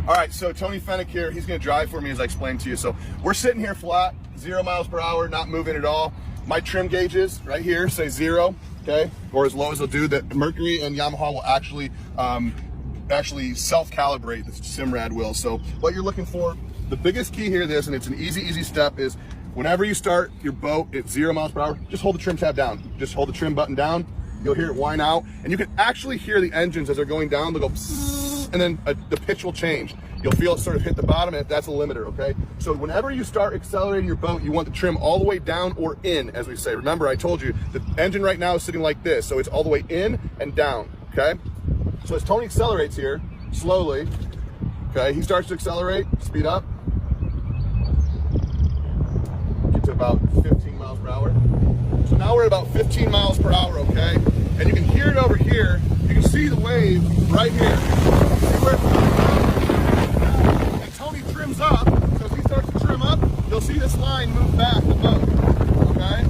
All right, so Tony Fennick here. He's gonna drive for me as I explained to you. So we're sitting here flat, 0 miles per hour, not moving at all. My trim gauges right here say 0, okay? Or as low as they'll do. That Mercury and Yamaha will actually self-calibrate, the Simrad will. So what you're looking for, the biggest key here, and it's an easy step, is whenever you start your boat at 0 miles per hour, just hold the trim tab down. Just hold the trim button down. You'll hear it whine out, and you can actually hear the engines as they're going down. They'll go psss, and then the pitch will change. You'll feel it sort of hit the bottom, and that's a limiter, okay? So whenever you start accelerating your boat, you want the trim all the way down or in, as we say. Remember, I told you, the engine right now is sitting like this, so it's all the way in and down, okay? So as Tony accelerates here, slowly, okay, he starts to accelerate, speed up, get to about 15 miles per hour. So now we're at about 15 miles per hour, okay? And you can hear it over here. You can see the wave right here. See where it's coming from? And Tony trims up. So as he starts to trim up, you'll see this line move back the boat, okay?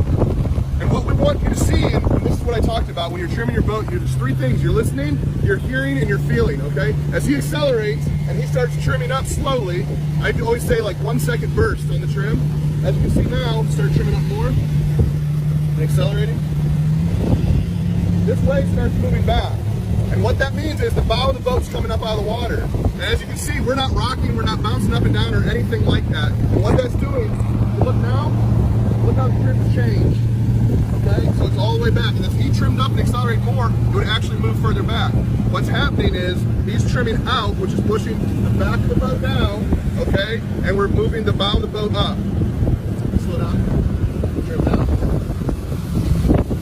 And what we want you to see, and this is what I talked about, when you're trimming your boat, there's 3 things. You're listening, you're hearing, and you're feeling, okay? As he accelerates and he starts trimming up slowly, I always say like 1 second burst on the trim. As you can see now, start trimming up more. And accelerating. This wave starts moving back. And what that means is the bow of the boat's coming up out of the water. And as you can see, we're not rocking, we're not bouncing up and down or anything like that. And what that's doing, look now, look how the trim's changed. Okay, so it's all the way back. And if he trimmed up and accelerated more, it would actually move further back. What's happening is he's trimming out, which is pushing the back of the boat down, okay? And we're moving the bow of the boat up. Slow down, trim down.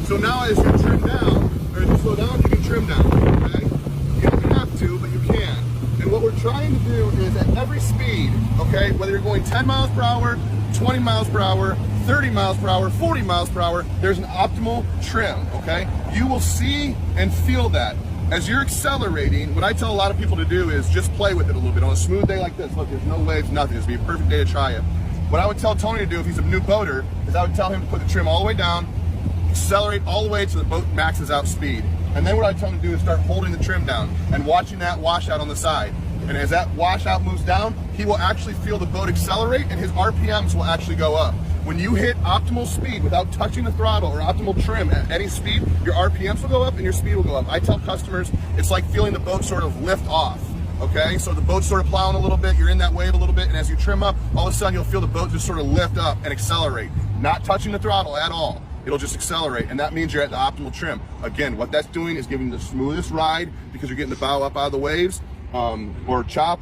So now as you trim down, or as you slow down, you can trim down, okay? You don't have to, but you can. And what we're trying to do is at every speed, okay, whether you're going 10 miles per hour, 20 miles per hour, 30 miles per hour, 40 miles per hour, there's an optimal trim, okay? You will see and feel that. As you're accelerating, what I tell a lot of people to do is just play with it a little bit. On a smooth day like this, look, there's no waves, nothing. It's gonna be a perfect day to try it. What I would tell Tony to do if he's a new boater is I would tell him to put the trim all the way down, accelerate all the way to the boat maxes out speed. And then what I tell him to do is start holding the trim down and watching that washout on the side. And as that washout moves down, he will actually feel the boat accelerate and his RPMs will actually go up. When you hit optimal speed without touching the throttle or optimal trim at any speed, your RPMs will go up and your speed will go up. I tell customers it's like feeling the boat sort of lift off. Okay, so the boat's sort of plowing a little bit, you're in that wave a little bit, and as you trim up, all of a sudden you'll feel the boat just sort of lift up and accelerate. Not touching the throttle at all. It'll just accelerate, and that means you're at the optimal trim. Again, what that's doing is giving you the smoothest ride because you're getting the bow up out of the waves, or chop.